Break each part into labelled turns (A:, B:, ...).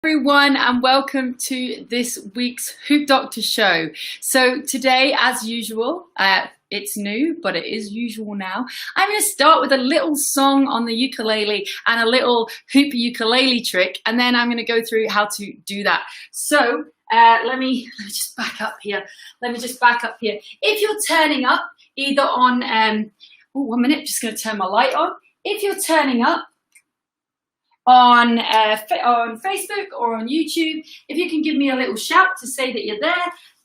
A: Everyone, and welcome to this week's Hoop Doctor show. So today, as usual, it's new, but it is usual now. I'm going to start with a little song on the ukulele and a little hoop ukulele trick, and then I'm going to go through how to do that. So let me just back up here. If you're turning up either on, 1 minute, just going to turn my light on. If you're turning up on Facebook or on YouTube, if you can give me a little shout to say that you're there,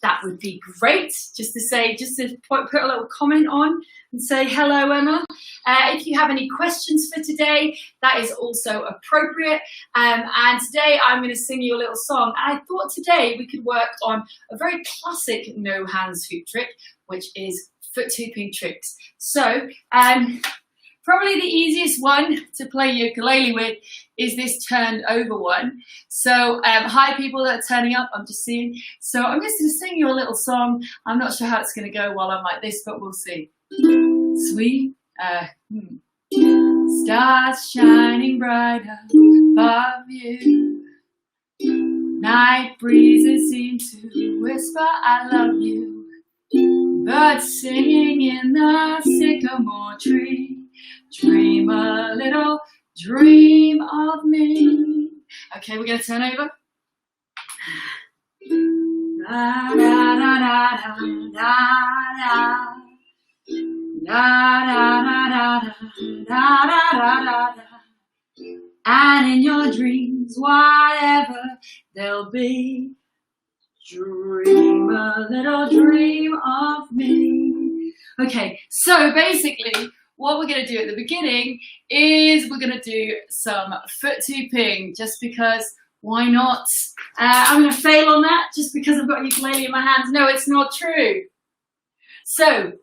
A: that would be great. Just to put a little comment on and say hello, Emma. If you have any questions for today, that is also appropriate. And today I'm going to sing you a little song. And I thought today we could work on a very classic no hands hoop trick, which is foot hooping tricks. So probably the easiest one to play ukulele with is this turned over one. So hi people that are turning up, I'm just seeing. So I'm just going to sing you a little song. I'm not sure how it's going to go while I'm like this, but we'll see. Sweet stars shining bright above you. Night breezes seem to whisper I love you. Birds singing in the sycamore tree. Dream a little dream of me. Okay, we're going to turn over. Da, da, da, da, da, da. Da, da, da, da, da, da, da, da, da. And in your dreams, whatever they'll be, dream a little dream of me. Okay, so basically, what we're going to do at the beginning is we're going to do some foot hooping, just because, why not? I'm going to fail on that just because I've got a ukulele in my hands. No, it's not true. So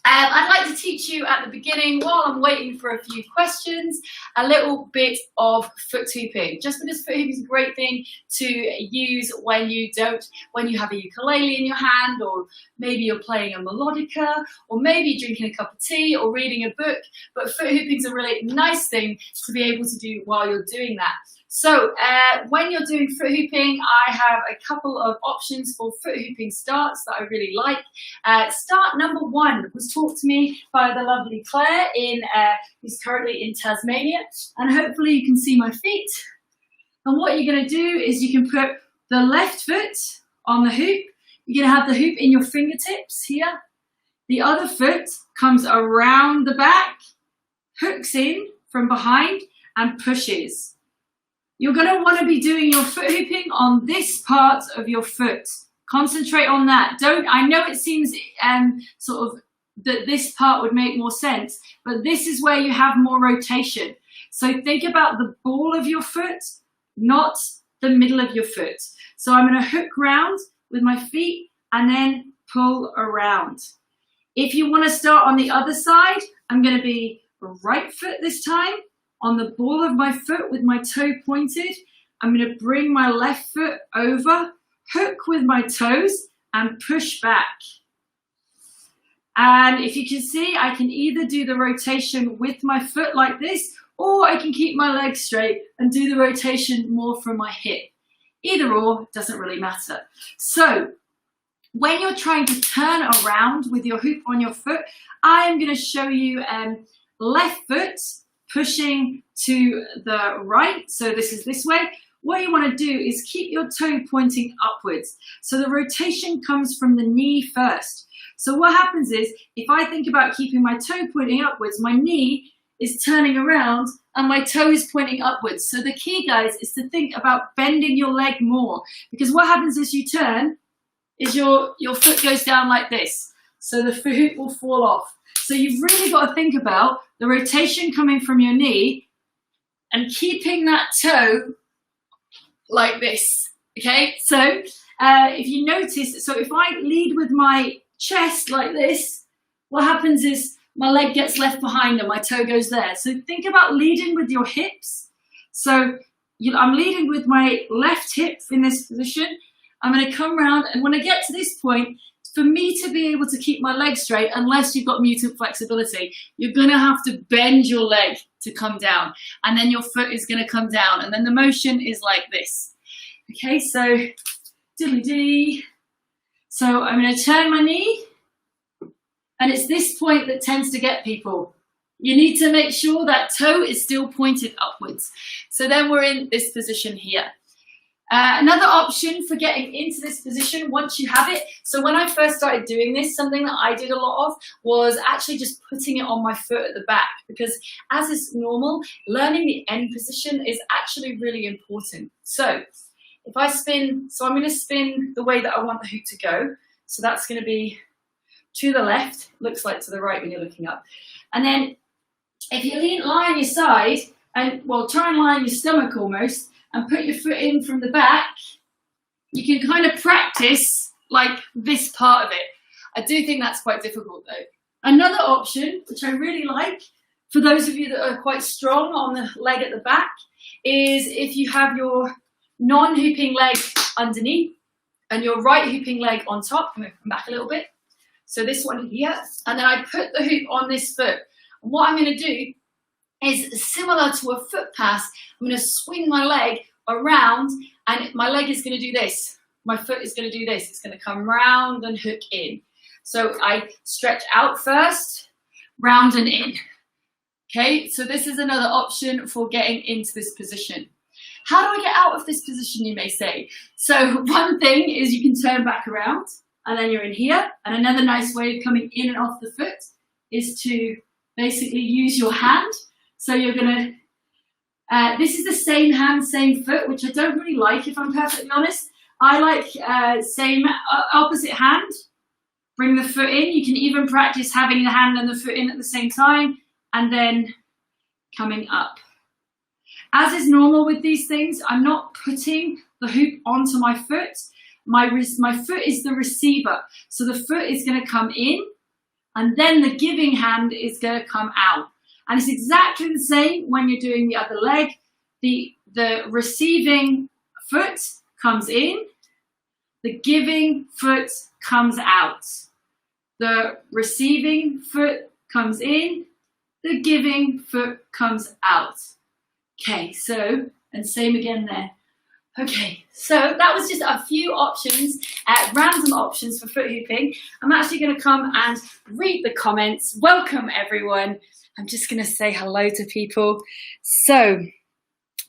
A: I'd like to teach you at the beginning, while I'm waiting for a few questions, a little bit of foot hooping. Just because foot hooping is a great thing to use when you have a ukulele in your hand, or maybe you're playing a melodica, or maybe drinking a cup of tea or reading a book. But foot hooping is a really nice thing to be able to do while you're doing that. So when you're doing foot hooping, I have a couple of options for foot hooping starts that I really like. Start number one was taught to me by the lovely Claire, who's currently in Tasmania, and hopefully you can see my feet. And what you're going to do is you can put the left foot on the hoop. You're going to have the hoop in your fingertips here. The other foot comes around the back, hooks in from behind, and pushes. You're going to want to be doing your foot hooping on this part of your foot. Concentrate on that. I know it seems sort of that this part would make more sense, but this is where you have more rotation. So think about the ball of your foot, not the middle of your foot. So I'm going to hook round with my feet and then pull around. If you want to start on the other side, I'm going to be right foot this time. On the ball of my foot with my toe pointed, I'm going to bring my left foot over, hook with my toes, and push back. And if you can see, I can either do the rotation with my foot like this, or I can keep my legs straight and do the rotation more from my hip. Either or, doesn't really matter. So when you're trying to turn around with your hoop on your foot, I am going to show you left foot pushing to the right. So this is this way. What you want to do is keep your toe pointing upwards. So the rotation comes from the knee first. So what happens is, if I think about keeping my toe pointing upwards, my knee is turning around and my toe is pointing upwards. So the key, guys, is to think about bending your leg more, because what happens as you turn is your foot goes down like this. So the foot will fall off. So you've really got to think about the rotation coming from your knee and keeping that toe like this, okay? So if you notice, so if I lead with my chest like this, what happens is my leg gets left behind and my toe goes there. So think about leading with your hips. So I'm leading with my left hip in this position. I'm going to come around, and when I get to this point, for me to be able to keep my leg straight, unless you've got mutant flexibility, you're gonna have to bend your leg to come down, and then your foot is gonna come down, and then the motion is like this. Okay, so diddly-dee. So I'm gonna turn my knee, and it's this point that tends to get people. You need to make sure that toe is still pointed upwards. So then we're in this position here. Another option for getting into this position once you have it. So when I first started doing this, something that I did a lot of was actually just putting it on my foot at the back, because as is normal, learning the end position is actually really important. So if I spin, so I'm going to spin the way that I want the hoop to go. So that's going to be to the left, looks like to the right when you're looking up. And then if you lie on your side, and well, try and lie on your stomach almost, and put your foot in from the back, you can kind of practice like this part of it. I do think that's quite difficult though. Another option, which I really like, for those of you that are quite strong on the leg at the back, is if you have your non-hooping leg underneath and your right hooping leg on top. I'm going to come back a little bit. So this one here, and then I put the hoop on this foot. And what I'm going to do is similar to a foot pass. I'm going to swing my leg around, and my leg is going to do this. My foot is going to do this. It's going to come round and hook in. So I stretch out first, round and in. Okay, so this is another option for getting into this position. How do I get out of this position, you may say? So one thing is you can turn back around, and then you're in here. And another nice way of coming in and off the foot is to basically use your hand. So you're gonna, this is the same hand, same foot, which I don't really like, if I'm perfectly honest. I like same opposite hand, bring the foot in. You can even practice having the hand and the foot in at the same time, and then coming up. As is normal with these things, I'm not putting the hoop onto my foot. My foot is the receiver. So the foot is gonna come in, and then the giving hand is gonna come out. And it's exactly the same when you're doing the other leg. The receiving foot comes in, the giving foot comes out. The receiving foot comes in, the giving foot comes out. Okay, so, and same again there. Okay, so that was just a few options, random options for foot hooping. I'm actually going to come and read the comments. Welcome, everyone. I'm just going to say hello to people. So,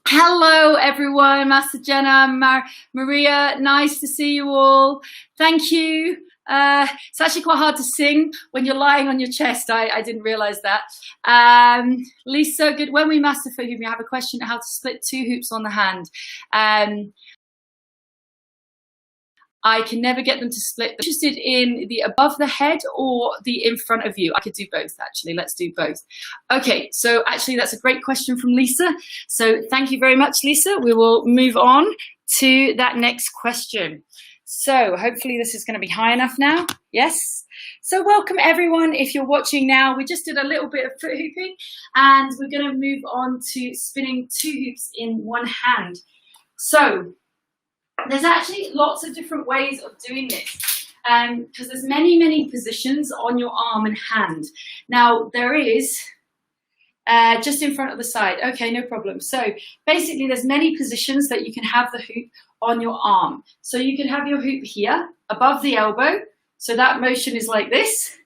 A: hello, everyone. Master Jenna, Maria, nice to see you all. Thank you. It's actually quite hard to sing when you're lying on your chest. I didn't realize that. Lisa, good. When we master foot hooping, I have a question how to split two hoops on the hand. I can never get them to split. Interested in the above the head or the in front of you? I could do both, actually. Let's do both. Okay, so actually that's a great question from Lisa. So thank you very much, Lisa. We will move on to that next question. So hopefully this is going to be high enough now. Yes. So welcome everyone. If you're watching now, we just did a little bit of foot hooping, and we're going to move on to spinning two hoops in one hand. So there's actually lots of different ways of doing this, because there's many positions on your arm and hand. Now there is just in front of the side. Okay, no problem. So basically there's many positions that you can have the hoop on your arm. So you can have your hoop here above the elbow. So that motion is like this.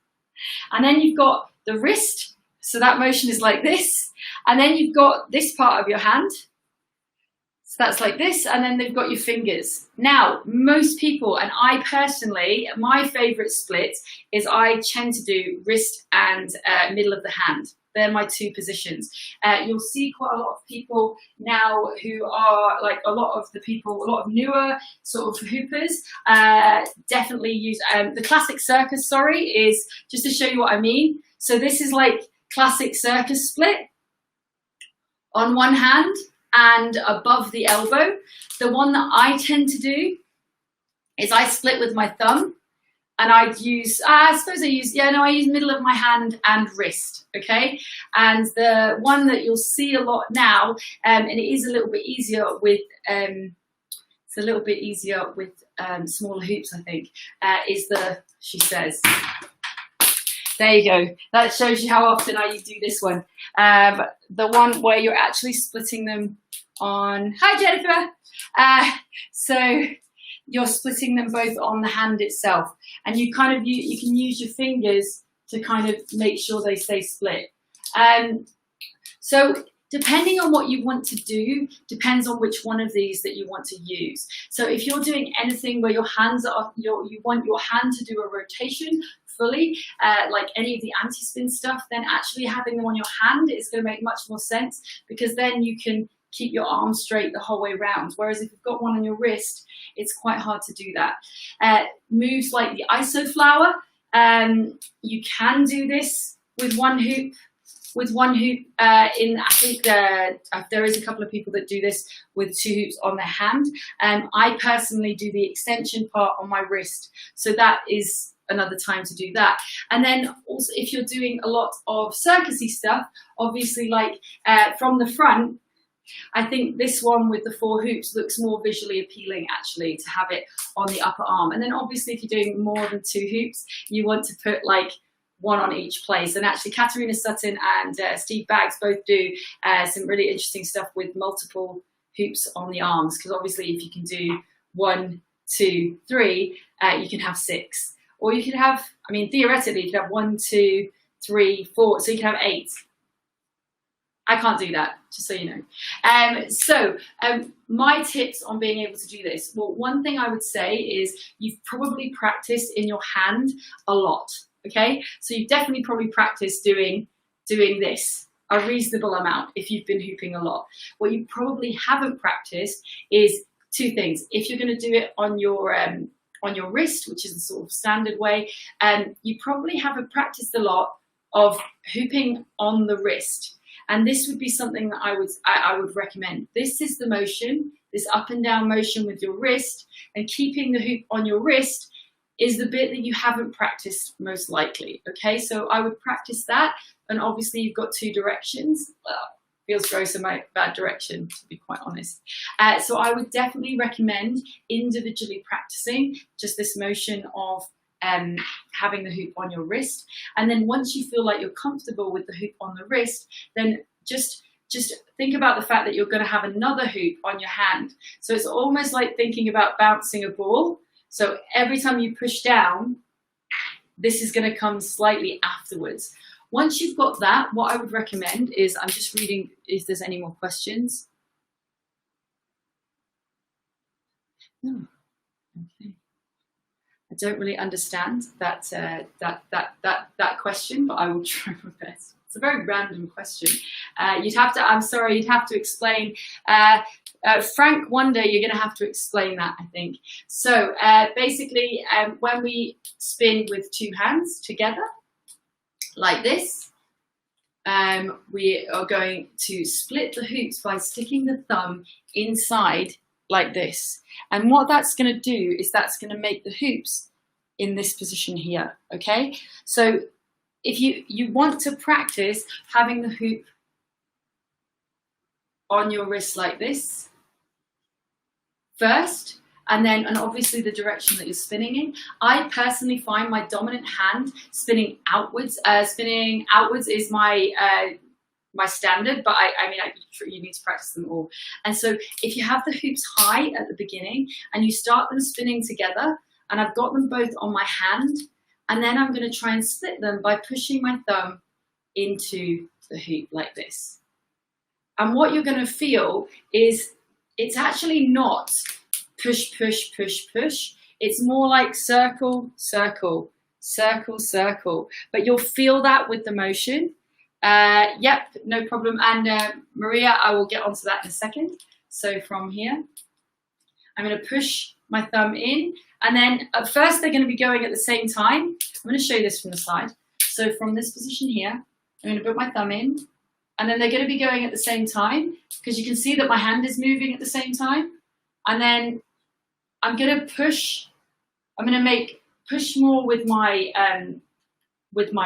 A: And then you've got the wrist. So that motion is like this. And then you've got this part of your hand. So that's like this, and then they've got your fingers. Now, most people, and I personally, my favorite split is I tend to do wrist and middle of the hand. They're my two positions. You'll see quite a lot of people now who are like a lot of newer sort of hoopers definitely use the classic circus, is just to show you what I mean. So this is like classic circus split on one hand and above the elbow. The one that I tend to do is I split with my thumb, and I use middle of my hand and wrist, okay? And the one that you'll see a lot now, and it is a little bit easier with it's a little bit easier with smaller hoops, I think, is she says. There you go. That shows you how often I do this one. The one where you're actually splitting them on, hi Jennifer. So you're splitting them both on the hand itself. And you kind of, you can use your fingers to kind of make sure they stay split. So depending on what you want to do, depends on which one of these that you want to use. So if you're doing anything where your hands are, you want your hand to do a rotation fully, like any of the anti-spin stuff, then actually having them on your hand is going to make much more sense, because then you can keep your arms straight the whole way around. Whereas if you've got one on your wrist, it's quite hard to do that. Moves like the iso flower, you can do this with one hoop. I think there is a couple of people that do this with 2 hoops on their hand. I personally do the extension part on my wrist, so that is another time to do that. And then also, if you're doing a lot of circusy stuff, obviously like from the front, I think this one with the 4 hoops looks more visually appealing, actually, to have it on the upper arm. And then obviously if you're doing more than 2 hoops, you want to put like one on each place. And actually Katarina Sutton and Steve Baggs both do some really interesting stuff with multiple hoops on the arms, because obviously if you can do 1, 2, 3, you can have 6. Or you could have, I mean, theoretically, you could have 1, 2, 3, 4, so you can have 8. I can't do that, just so you know. My tips on being able to do this. Well, one thing I would say is you've probably practiced in your hand a lot, okay? So you've definitely probably practiced doing this a reasonable amount if you've been hooping a lot. What you probably haven't practiced is 2 things. If you're going to do it on your wrist, which is the sort of standard way, you probably haven't practiced a lot of hooping on the wrist. And this would be something that I would recommend. This is the motion, this up and down motion with your wrist, and keeping the hoop on your wrist is the bit that you haven't practiced most likely, okay? So I would practice that, and obviously you've got 2 directions. Well, feels gross in my bad direction, to be quite honest. So I would definitely recommend individually practicing just this motion of having the hoop on your wrist. And then once you feel like you're comfortable with the hoop on the wrist, then just think about the fact that you're going to have another hoop on your hand. So it's almost like thinking about bouncing a ball. So every time you push down, this is going to come slightly afterwards. Once you've got that, what I would recommend is, I'm just reading if there's any more questions. No. Okay. I don't really understand that question, but I will try my best. It's a very random question. You'd have to explain. Frank Wonder, you're going to have to explain that, I think. So basically, when we spin with 2 hands together, like this, we are going to split the hoops by sticking the thumb inside like this. And what that's going to do is that's going to make the hoops in this position here, okay? So if you want to practice having the hoop on your wrist like this first, and obviously the direction that you're spinning in. I personally find my dominant hand spinning outwards. Spinning outwards is my my standard, but I mean, you need to practice them all. And so if you have the hoops high at the beginning and you start them spinning together, and I've got them both on my hand, and then I'm going to try and split them by pushing my thumb into the hoop like this. And what you're going to feel is it's actually not push, push, push, push. It's more like circle, circle, circle, circle. But you'll feel that with the motion. Yep, no problem. And Maria, I will get onto that in a second. So from here, I'm going to push my thumb in. And then at first they're going to be going at the same time. I'm going to show you this from the side. So from this position here, I'm going to put my thumb in. And then they're going to be going at the same time, because you can see that my hand is moving at the same time. And then I'm going to push. I'm going to push more with my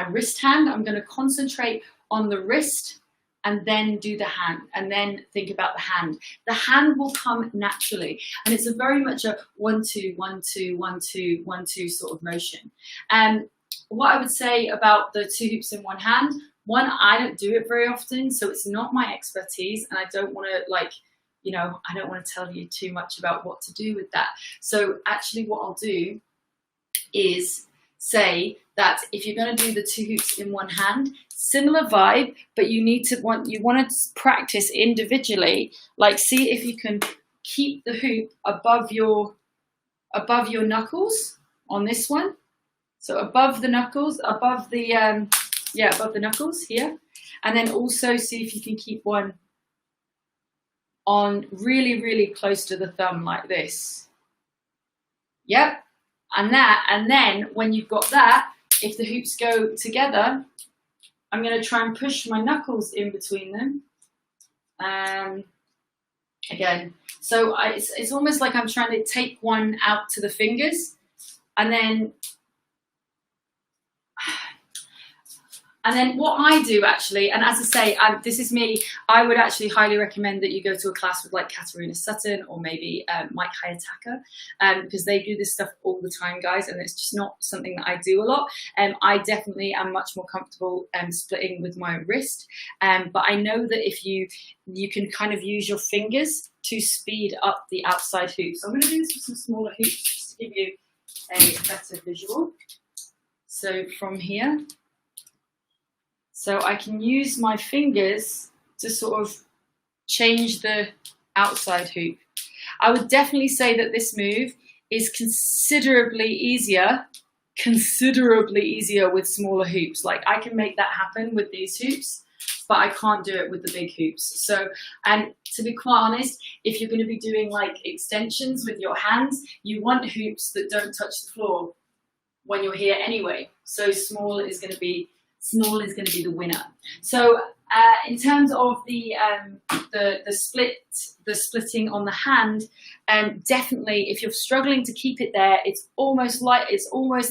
A: wrist hand. I'm going to concentrate on the wrist and then do the hand, and then think about the hand. The hand will come naturally, and it's a very much a 1, 2, 1, 2, 1, 2, 1, 2 sort of motion. And what I would say about the 2 hoops in one hand, one, I don't do it very often, so it's not my expertise, and I don't want to I don't want to tell you too much about what to do with that. So actually what I'll do is say that if you're going to do the 2 hoops in one hand, similar vibe, but you want to practice individually. Like, see if you can keep the hoop above your knuckles on this one. So above the knuckles, above the knuckles here, and then also see if you can keep one on really, really close to the thumb like this. Yep. And then when you've got that, if the hoops go together, I'm going to try and push my knuckles in between them. Again, so it's almost like I'm trying to take one out to the fingers, and then what I do actually, and as I say, this is me, I would actually highly recommend that you go to a class with like Katarina Sutton or maybe Mike Hayataka, because they do this stuff all the time, guys, and it's just not something that I do a lot. I definitely am much more comfortable splitting with my wrist, but I know that if you can kind of use your fingers to speed up the outside hoops. So I'm going to do this with some smaller hoops just to give you a better visual. So from here, so I can use my fingers to sort of change the outside hoop. I would definitely say that this move is considerably easier with smaller hoops. Like, I can make that happen with these hoops, but I can't do it with the big hoops. So, and to be quite honest, if you're going to be doing like extensions with your hands, you want hoops that don't touch the floor when you're here anyway. So small is going to be the winner. So in terms of the splitting on the hand, definitely if you're struggling to keep it there, it's almost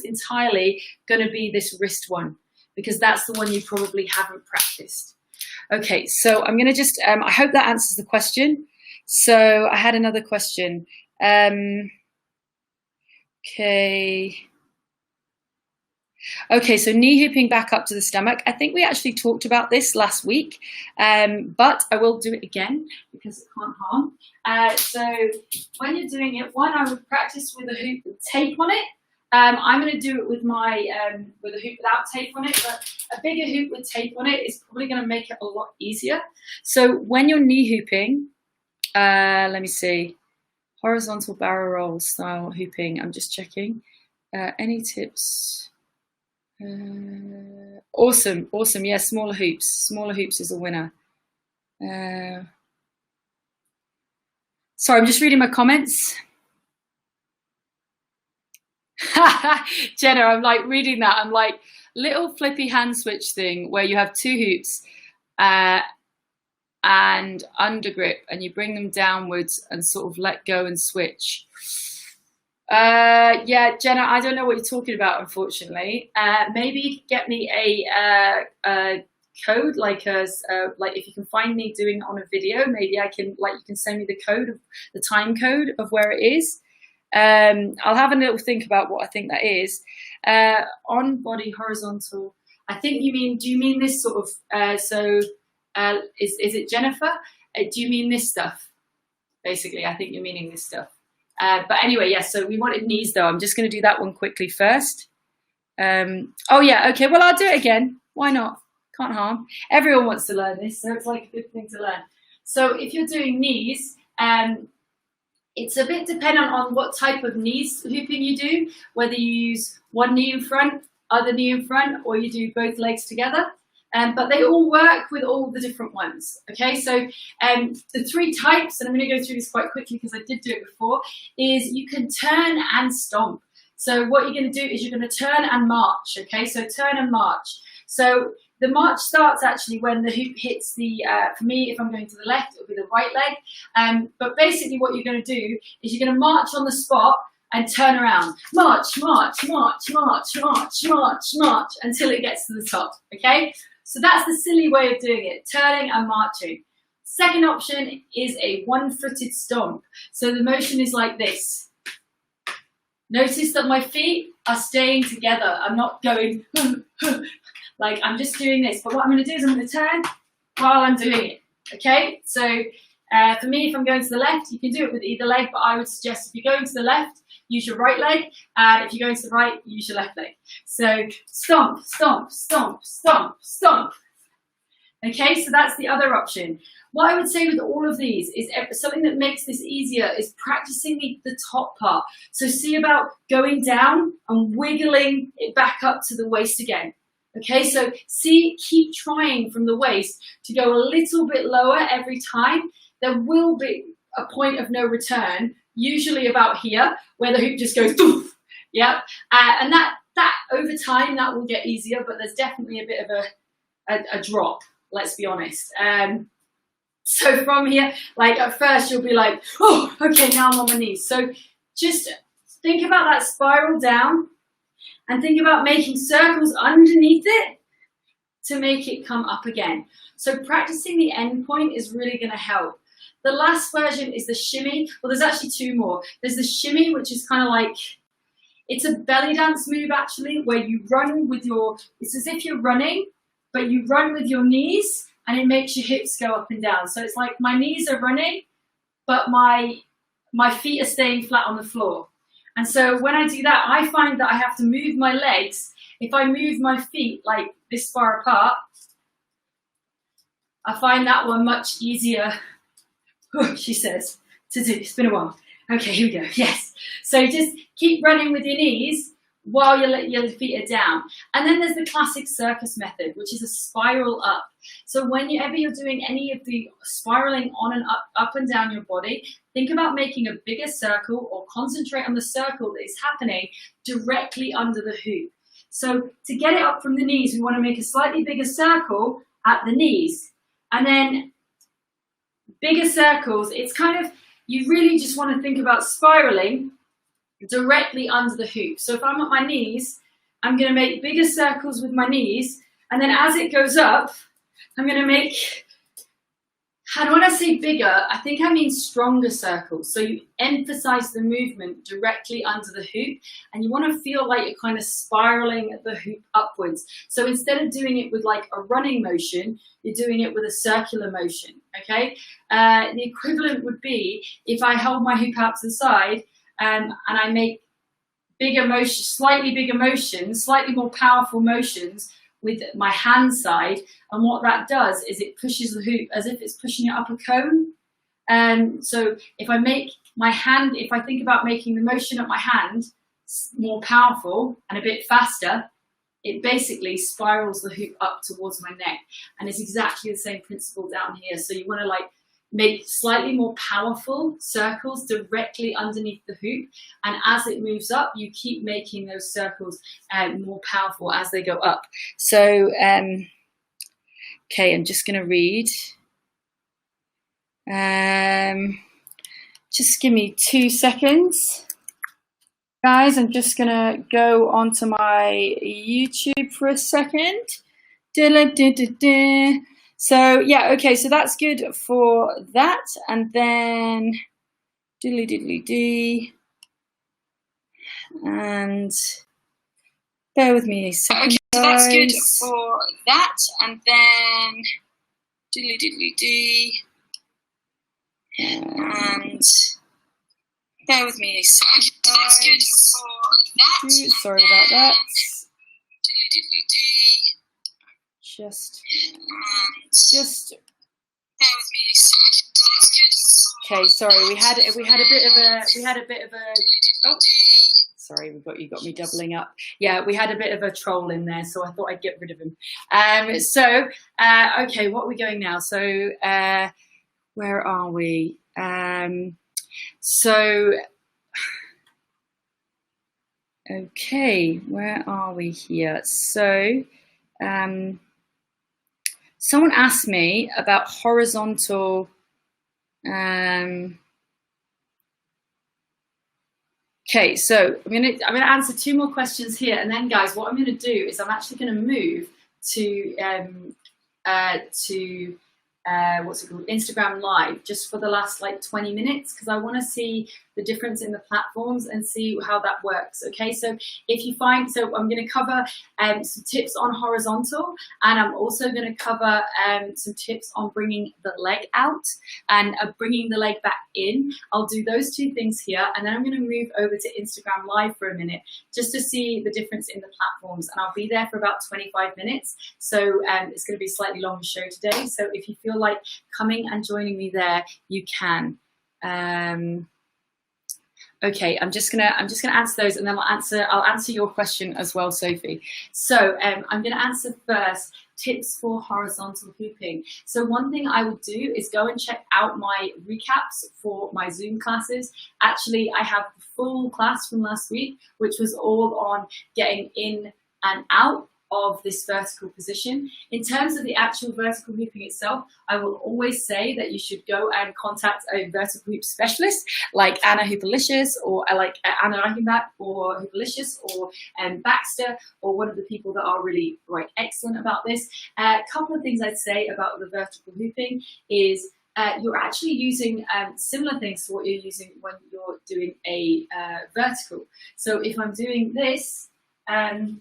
A: entirely going to be this wrist one, because that's the one you probably haven't practiced. Okay, so I'm going to just, I hope that answers the question. So I had another question. Okay, so knee hooping back up to the stomach. I think we actually talked about this last week, but I will do it again because it can't harm. So when you're doing it, one, I would practice with a hoop with tape on it. I'm going to do it with my with a hoop without tape on it, but a bigger hoop with tape on it is probably going to make it a lot easier. So when you're knee hooping, let me see, horizontal barrel roll style hooping. I'm just checking. Any tips? Awesome. Yeah, smaller hoops is a winner. Sorry, I'm just reading my comments. Jenna, I'm like reading that. I'm like, little flippy hand switch thing where you have 2 hoops and under grip, and you bring them downwards and sort of let go and switch. Yeah, Jenna, I don't know what you're talking about, unfortunately. Maybe you could get me a code, like if you can find me doing it on a video, maybe I can, like, you can send me the code of the time code of where it is. I'll have a little think about what I think that is. On body horizontal, I think you mean, do you mean this sort of, is it Jennifer? Do you mean this stuff? Basically, I think you're meaning this stuff. But anyway, yes, so we wanted knees though. I'm just going to do that one quickly first. Oh yeah, okay, well, I'll do it again. Why not? Can't harm. Everyone wants to learn this, so it's like a good thing to learn. So if you're doing knees, it's a bit dependent on what type of knees hooping you do, whether you use one knee in front, other knee in front, or you do both legs together. But they all work with all the different ones, okay? So the 3 types, and I'm going to go through this quite quickly because I did do it before, is you can turn and stomp. So what you're going to do is you're going to turn and march, okay? So turn and march. So the march starts actually when the hoop hits the, for me, if I'm going to the left, it'll be the right leg. But basically what you're going to do is you're going to march on the spot and turn around. March, march, march, march, march, march, march, until it gets to the top, okay? So that's the silly way of doing it, turning and marching. Second option is a one-footed stomp. So the motion is like this. Notice that my feet are staying together. I'm not going like I'm just doing this. But what I'm going to do is I'm going to turn while I'm doing it. Okay? So for me, if I'm going to the left, you can do it with either leg, but I would suggest if you're going to the left, use your right leg, and if you're going to the right, use your left leg. So stomp, stomp, stomp, stomp, stomp. Okay, so that's the other option. What I would say with all of these is something that makes this easier is practicing the top part. So see about going down and wiggling it back up to the waist again. Okay, so keep trying from the waist to go a little bit lower every time. There will be a point of no return, usually about here, where the hoop just goes doof. Yep, and that over time that will get easier, but there's definitely a bit of a drop. Let's be honest. So from here, like at first you'll be like, oh, okay, now I'm on my knees. So just think about that spiral down and think about making circles underneath it to make it come up again. So practicing the end point is really going to help. The last version is the shimmy. Well, there's actually two more. There's the shimmy, which is kind of like, it's a belly dance move actually, where you run with it's as if you're running, but you run with your knees and it makes your hips go up and down. So it's like my knees are running, but my feet are staying flat on the floor. And so when I do that, I find that I have to move my legs. If I move my feet like this far apart, I find that one much easier, she says, to do. It's been a while. Okay, here we go. Yes. So just keep running with your knees while your feet are down. And then there's the classic circus method, which is a spiral up. So whenever you're doing any of the spiraling on and up and down your body, think about making a bigger circle or concentrate on the circle that is happening directly under the hoop. So to get it up from the knees, we want to make a slightly bigger circle at the knees. And then bigger circles, it's kind of, you really just want to think about spiraling directly under the hoop. So if I'm at my knees, I'm going to make bigger circles with my knees, and then as it goes up, I'm going to make, and when I say bigger, I think I mean stronger circles. So you emphasize the movement directly under the hoop, and you want to feel like you're kind of spiraling the hoop upwards. So instead of doing it with like a running motion, you're doing it with a circular motion, okay? The equivalent would be if I hold my hoop out to the side, and I make bigger motions, slightly bigger motions, slightly more powerful motions with my hand side. And what that does is it pushes the hoop as if it's pushing it up a cone. So if I make my hand, if I think about making the motion of my hand more powerful and a bit faster, it basically spirals the hoop up towards my neck. And it's exactly the same principle down here. So you want to like make slightly more powerful circles directly underneath the hoop, and as it moves up, you keep making those circles more powerful as they go up. So, okay, I'm just going to read. Just give me 2 seconds. Guys, I'm just going to go onto my YouTube for a second. So yeah, okay, so that's good for that. And then diddly diddly dee. And bear with me a second. Okay, so that's good for that. And then diddly diddly dee. And bear with me a second. Okay, so that's good for that. Sorry about that. Diddly diddly dee. Just okay. Sorry, we had a bit of a. Oh, sorry, you got me doubling up. Yeah, we had a bit of a troll in there, so I thought I'd get rid of him. Okay, what are we going now? So, where are we? Okay, where are we here? So, someone asked me about horizontal. Okay, so I'm gonna answer 2 more questions here, and then guys, what I'm gonna do is I'm actually gonna move to to what's it called, Instagram Live, just for the last like 20 minutes, because I want to see the difference in the platforms and see how that works. Okay, so if you find, so I'm going to cover some tips on horizontal, and I'm also going to cover some tips on bringing the leg out and bringing the leg back in. I'll do those two things here, and then I'm going to move over to Instagram Live for a minute just to see the difference in the platforms, and I'll be there for about 25 minutes. So it's going to be a slightly longer show today. So if you feel like coming and joining me there, you can. Okay, I'm just gonna answer those, and then I'll answer your question as well, Sophie. So I'm gonna answer first tips for horizontal hooping. So one thing I would do is go and check out my recaps for my Zoom classes. Actually, I have the full class from last week, which was all on getting in and out of this vertical position. In terms of the actual vertical hooping itself, I will always say that you should go and contact a vertical hoop specialist like Anna Hoopalicious, or like Anna Reichenbach, or Hoopalicious, or Baxter, or one of the people that are really excellent about this. A couple of things I'd say about the vertical hooping is you're actually using similar things to what you're using when you're doing a vertical. So if I'm doing this,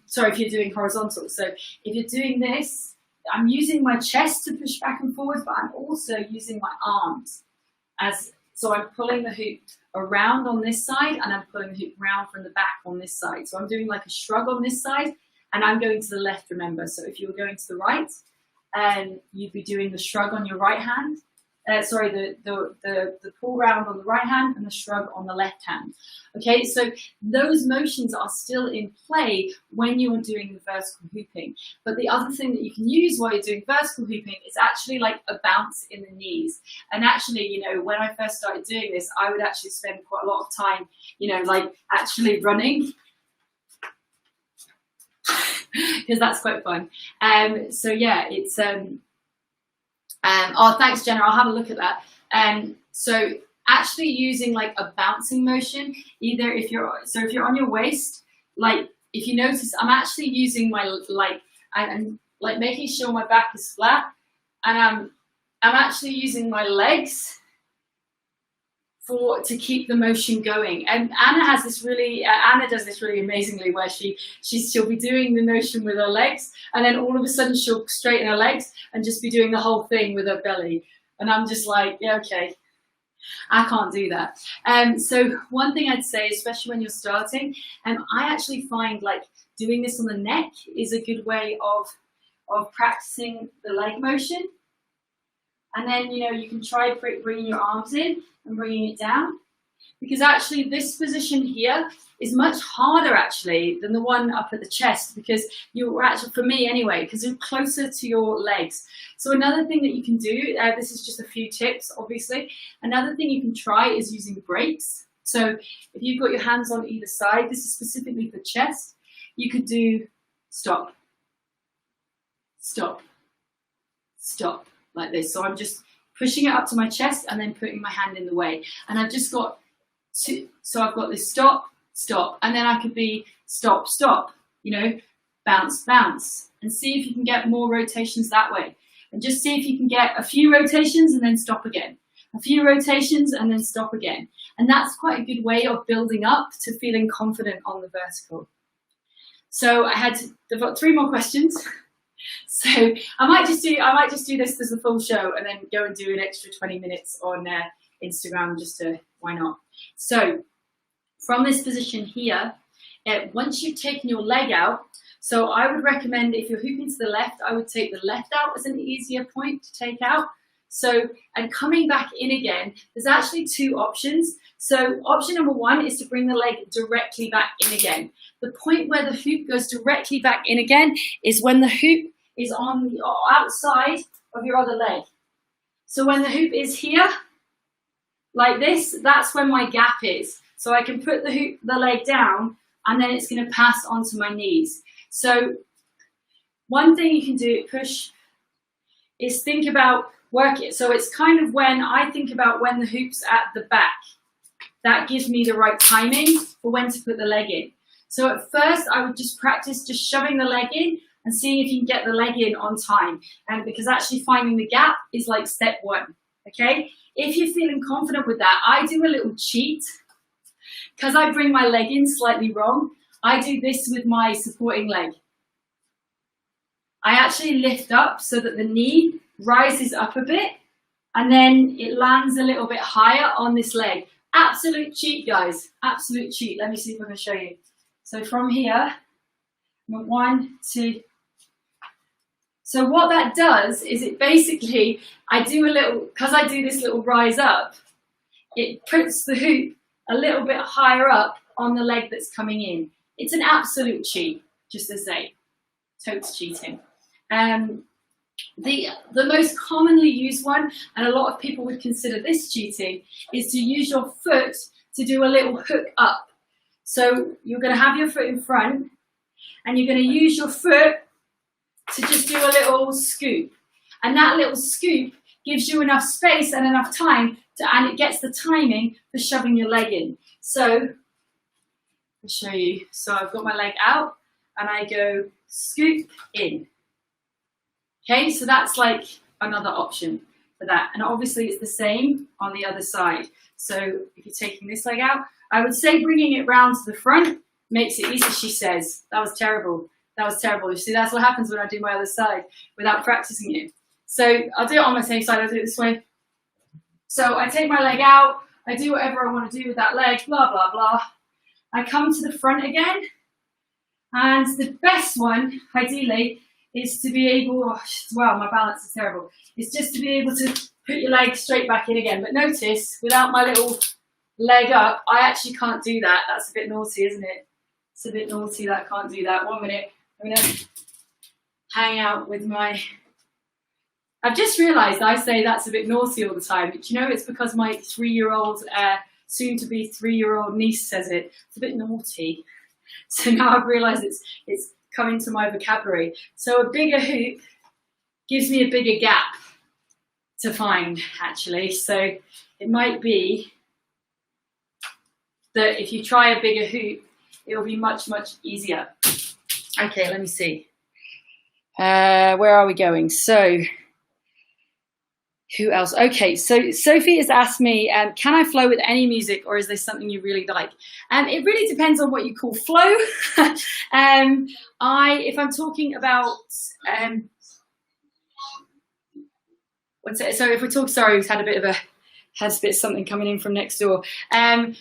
A: sorry, if you're doing horizontal. So if you're doing this, I'm using my chest to push back and forwards, but I'm also using my arms. So I'm pulling the hoop around on this side, and I'm pulling the hoop round from the back on this side. So I'm doing like a shrug on this side, and I'm going to the left, remember. So if you were going to the right, you'd be doing the shrug on your right hand. Sorry, the pull round on the right hand and the shrug on the left hand. Okay, so those motions are still in play when you are doing the vertical hooping. But the other thing that you can use while you're doing vertical hooping is actually like a bounce in the knees. And actually, you know, when I first started doing this, I would actually spend quite a lot of time, you know, like actually running, because that's quite fun. So yeah, it's oh, thanks, Jenna. I'll have a look at that. So actually using like a bouncing motion, either if you're on your waist, like if you notice, I'm actually using my I'm like making sure my back is flat, and I'm actually using my legs to keep the motion going. And Anna has this really, Anna does this really amazingly, where she'll be doing the motion with her legs, and then all of a sudden she'll straighten her legs and just be doing the whole thing with her belly. And I'm just like, yeah, okay, I can't do that. So one thing I'd say, especially when you're starting, I actually find like doing this on the neck is a good way of practicing the leg motion. And then, you know, you can try bringing your arms in and bringing it down, because actually this position here is much harder actually than the one up at the chest, because you're actually, for me anyway, because you're closer to your legs. So another thing that you can do, this is just a few tips obviously, another thing you can try is using breaks. So if you've got your hands on either side, this is specifically for chest, you could do stop, stop, stop, like this. So I'm just pushing it up to my chest and then putting my hand in the way. And I've just got two, so I've got this stop, stop, and then I could be stop, stop, you know, bounce, bounce, and see if you can get more rotations that way. And just see if you can get a few rotations and then stop again. A few rotations and then stop again. And that's quite a good way of building up to feeling confident on the vertical. So I've got 3 more questions. So I might just do this as a full show, and then go and do an extra 20 minutes on Instagram, just to, why not? So from this position here, once you've taken your leg out, so I would recommend, if you're hooping to the left, I would take the left out as an easier point to take out. So, and coming back in again, there's actually 2 options. So option number 1 is to bring the leg directly back in again. The point where the hoop goes directly back in again is when the hoop is on the outside of your other leg. So when the hoop is here, like this, that's when my gap is. So I can put the leg down, and then it's going to pass onto my knees. So one thing you can do, push, is think about work it. So it's kind of when I think about when the hoop's at the back, that gives me the right timing for when to put the leg in. So at first I would just practice just shoving the leg in and seeing if you can get the leg in on time. And because actually finding the gap is like step one, okay? If you're feeling confident with that, I do a little cheat. Because I bring my leg in slightly wrong, I do this with my supporting leg. I actually lift up so that the knee rises up a bit, and then it lands a little bit higher on this leg. Absolute cheat, guys, absolute cheat. Let me see if I can show you. So from here, 1, 2. So what that does is it basically, I do a little, because I do this little rise up, it puts the hoop a little bit higher up on the leg that's coming in. It's an absolute cheat, just to say, totes cheating. The most commonly used one, and a lot of people would consider this cheating, is to use your foot to do a little hook up. So you're going to have your foot in front, and you're going to use your foot to just do a little scoop. And that little scoop gives you enough space and enough time and it gets the timing for shoving your leg in. So I'll show you. So I've got my leg out and I go scoop in. Okay, so that's like another option for that. And obviously it's the same on the other side. So if you're taking this leg out, I would say bringing it round to the front makes it easy, she says. That was terrible. That was terrible. You see, that's what happens when I do my other side without practicing it. So I'll do it on my same side. I'll do it this way. So I take my leg out. I do whatever I want to do with that leg, blah, blah, blah. I come to the front again. And the best one, ideally, is to be able, wow, my balance is terrible. It's just to be able to put your leg straight back in again. But notice, without my little leg up, I actually can't do that. That's a bit naughty, isn't it? It's a bit naughty that I can't do that. 1 minute. I'm going to hang out with my... I've just realised I say that's a bit naughty all the time. But you know, it's because my 3-year-old, soon-to-be 3-year-old niece says it. It's a bit naughty. So now I've realised it's come into my vocabulary. So a bigger hoop gives me a bigger gap to find, actually. So it might be that if you try a bigger hoop, it'll be much, much easier. Okay, let me see. Where are we going? So, who else? Okay, so Sophie has asked me, can I flow with any music, or is there something you really like? It really depends on what you call flow. If I'm talking about, so if we're talking, sorry, we've had a bit of something coming in from next door.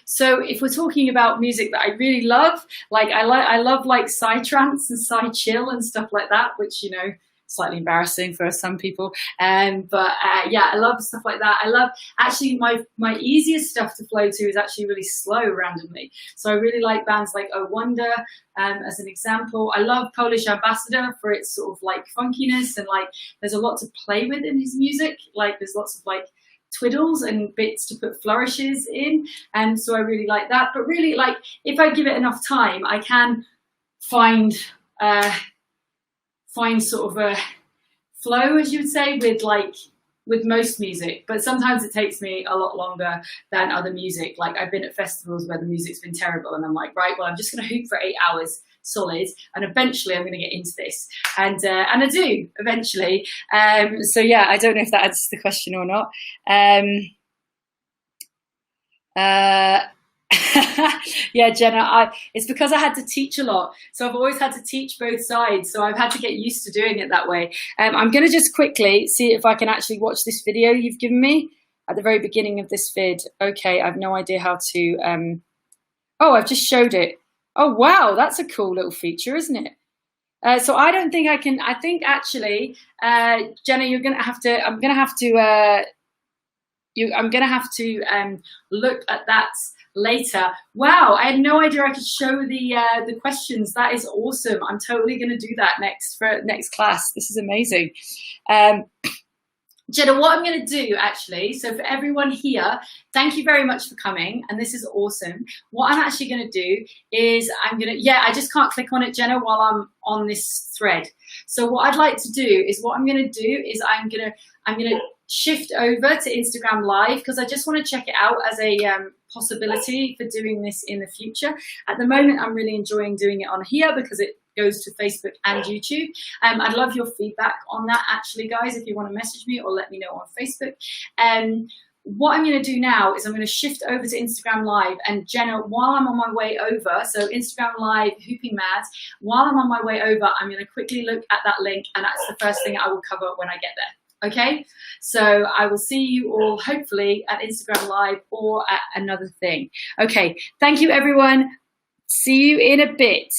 A: So if we're talking about music that I really love, like I love like psytrance and psychill and stuff like that, which, you know, slightly embarrassing for some people. But yeah, I love stuff like that. I love, actually my easiest stuff to flow to is actually really slow randomly. So I really like bands like Oh Wonder, as an example. I love Polish Ambassador for its sort of like funkiness, and like there's a lot to play with in his music. Like there's lots of like twiddles and bits to put flourishes in, and so I really like that. But really, like, if I give it enough time, I can find sort of a flow, as you would say, with most music. But sometimes it takes me a lot longer than other music. Like I've been at festivals where the music's been terrible and I'm like, right, well, I'm just going to hoop for 8 hours solid, and eventually I'm going to get into this, and I do eventually. So yeah, I don't know if that answers the question or not. Yeah, Jenna, it's because I had to teach a lot, so I've always had to teach both sides, so I've had to get used to doing it that way. I'm going to just quickly see if I can actually watch this video you've given me at the very beginning of this vid. Okay, I've no idea how to oh, I've just showed it. Oh wow, that's a cool little feature, isn't it? So I don't think I can. I think actually, Jenna, I'm gonna have to look at that later. Wow, I had no idea I could show the questions. That is awesome. I'm totally gonna do that next class. This is amazing. Jenna, what I'm going to do actually, so for everyone here, thank you very much for coming, and this is awesome. What I'm actually going to do is I just can't click on it, Jenna, while I'm on this thread. So what I'd like to do is I'm going to shift over to Instagram Live, because I just want to check it out as a possibility for doing this in the future. At the moment, I'm really enjoying doing it on here because it goes to Facebook and YouTube. I'd love your feedback on that, actually, guys, if you want to message me or let me know on Facebook. What I'm going to do now is I'm going to shift over to Instagram Live, and Jenna, while I'm on my way over, so Instagram Live, Hooping Mad, while I'm on my way over, I'm going to quickly look at that link, and that's the first thing I will cover when I get there. Okay, so I will see you all hopefully at Instagram Live or at another thing. Okay, thank you everyone. See you in a bit.